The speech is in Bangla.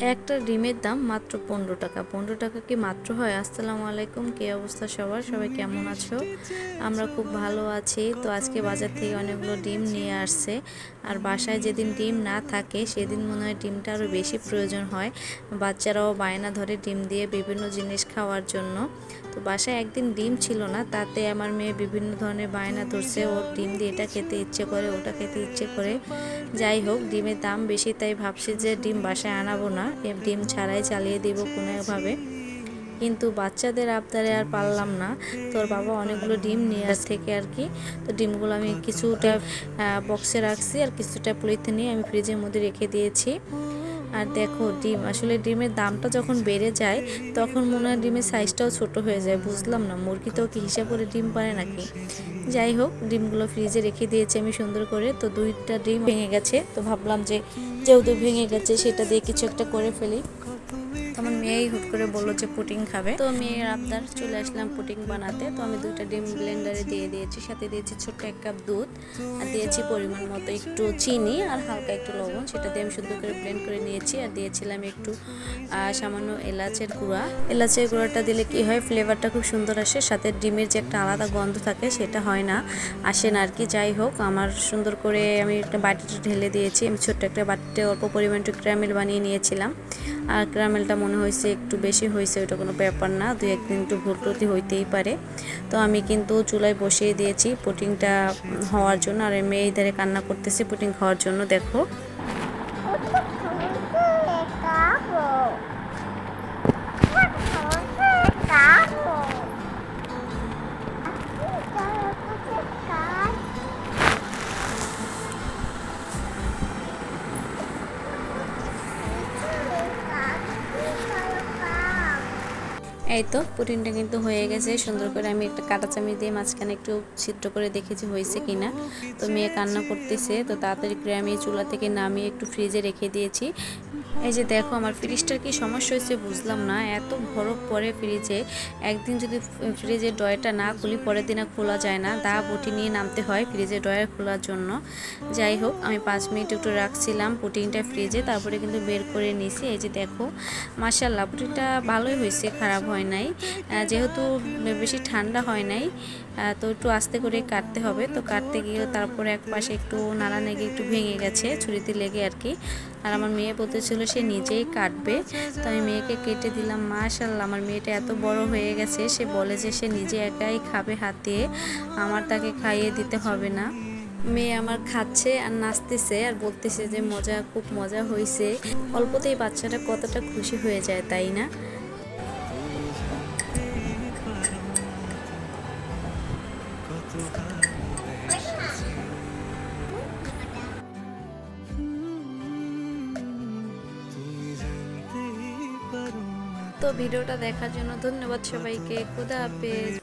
একটা ডিমের দাম মাত্র 15 টাকা। 15 টাকা কি মাত্র হয়? আসসালামু আলাইকুম, কী অবস্থা সবার? সবাই কেমন আছো? আমরা খুব ভালো আছি। তো আজকে বাজার থেকে অনেকগুলো ডিম নিয়ে আসছে। আর বাসায় যেদিন ডিম না থাকে সেদিন মনে হয় ডিমটা আরও বেশি প্রয়োজন হয়। বাচ্চারাও বায়না ধরে ডিম দিয়ে বিভিন্ন জিনিস খাওয়ার জন্য। তো বাসায় একদিন ডিম ছিল না, তাতে আমার মেয়ে বিভিন্ন ধরনের বায়না ধরছে। ওর ডিম দিয়ে এটা খেতে ইচ্ছে করে, ওটা খেতে ইচ্ছে করে। যাই হোক, ডিমের দাম বেশি তাই ভাবছি যে ডিম বাসায় আনাবো না, ডিম ছাড়াই চালিয়ে দিব কোনোভাবে। কিন্তু বাচ্চাদের আবদারে আর পারলাম না। তোর বাবা অনেকগুলো ডিম নিয়ে আস থেকে আর কি। তো ডিমগুলো আমি কিছুটা বক্সে রাখছি আর কিছুটা পলিথিনে আমি ফ্রিজের মধ্যে রেখে দিয়েছি। আর দেখো, ডিম আসলে ডিমের দামটা যখন বেড়ে যায় তখন মনে হয় ডিমের সাইজটাও ছোট হয়ে যায়। বুঝলাম না, মুরগিতেও কি হিসাব করে ডিম পারে নাকি। যাই হোক, ডিমগুলো ফ্রিজে রেখে দিয়েছি আমি সুন্দর করে। তো 2টা ডিম ভেঙে গেছে, তো ভাবলাম যে যেহেতু ভেঙে গেছে সেটা দিয়ে কিছু একটা করে ফেলি। আমার মেয়েই হুট করে বললো যে পুডিং খাবে, তো মেয়ের আবদার, চলে আসলাম পুডিং বানাতে। তো আমি 2টা ডিম ব্লেন্ডারে দিয়ে দিয়েছি, সাথে দিয়েছি ছোট্ট 1 কাপ দুধ, আর দিয়েছি পরিমাণ মতো একটু চিনি আর হালকা একটু লবণ। সেটা দিয়ে আমি সুন্দর করে ব্লেন্ড করে নিয়েছি। আর দিয়েছিলাম একটু সামান্য এলাচের গুঁড়া। এলাচের গুঁড়াটা দিলে কি হয়, ফ্লেভারটা খুব সুন্দর আসে, সাথে ডিমের যে একটা আলাদা গন্ধ থাকে সেটা হয় না, আসে না আর কি। যাই হোক, আমার সুন্দর করে আমি একটা বাটিতে ঢেলে দিয়েছি। আমি ছোট্ট একটা বাটিতে অল্প পরিমাণ একটু ক্যারামেল বানিয়ে নিয়েছিলাম। আর ক্যারামেলটা মনে হয়েছে একটু বেশি হয়েছে, ওটা কোনো ব্যাপার না, 2-1 দিন একটু ভুল ত্রুটি হইতেই পারে। তো আমি কিন্তু চুলায় বসিয়ে দিয়েছি পুডিংটা হওয়ার জন্য। আর মেয়ে ধারে কান্না করতেছে পুডিং খাওয়ার জন্য, দেখো। এই তো পুডিংটা কিন্তু হয়ে গেছে সুন্দর করে। আমি একটা কাঁটা চামচ দিয়ে মাঝখানে একটু ছিদ্র করে দেখেছি হয়েছে কিনা। তো মেয়ে কান্না করতেছে, তো তাড়াতাড়ি করে আমি চুলা থেকে নামিয়ে একটু ফ্রিজে রেখে দিয়েছি। এই যে দেখো, আমার ফ্রিজটার কি সমস্যা হয়েছে বুঝলাম না, এত বরফ পড়ে ফ্রিজে। একদিন যদি ফ্রিজের ডয়ারটা না খুলি পরের দিন খোলা যায় না, দা বটি নিয়ে নামতে হয় ফ্রিজের ডয়ার খোলার জন্য। যাই হোক, আমি 5 মিনিট একটু রাখছিলাম পুডিংটা ফ্রিজে, তারপরে কিন্তু বের করে নিয়েছি। এই যে দেখো, মাশাআল্লাহ পুডিংটা ভালোই হয়েছে, খারাপ হয় নাই। যেহেতু বেশি ঠান্ডা হয় নাই, তো একটু আস্তে করে কাটতে হবে। তো কাটতে গিয়েও তারপরে এক পাশে একটু নাড়া লেগে একটু ভেঙে গেছে, ছুরিতে লেগে আর কি। আর আমার মেয়ে বলতেছিল সে নিজেই কাটবে, তো আমি মেয়েকে কেটে দিলাম। মাশাআল্লাহ, আমার মেয়েটা এত বড় হয়ে গেছে, সে বলে যে সে নিজে একাই খাবে হাত দিয়ে, আমার তাকে খাইয়ে দিতে হবে না। মেয়ে আমার খাচ্ছে আর নাচতেছে আর বলতেছে যে মজা, খুব মজা হয়েছে। অল্পতেই বাচ্চাটা কতটা খুশি হয়ে যায়, তাই না? তো ভিডিওটা দেখার জন্য ধন্যবাদ সবাইকে। খোদা হাফেজ।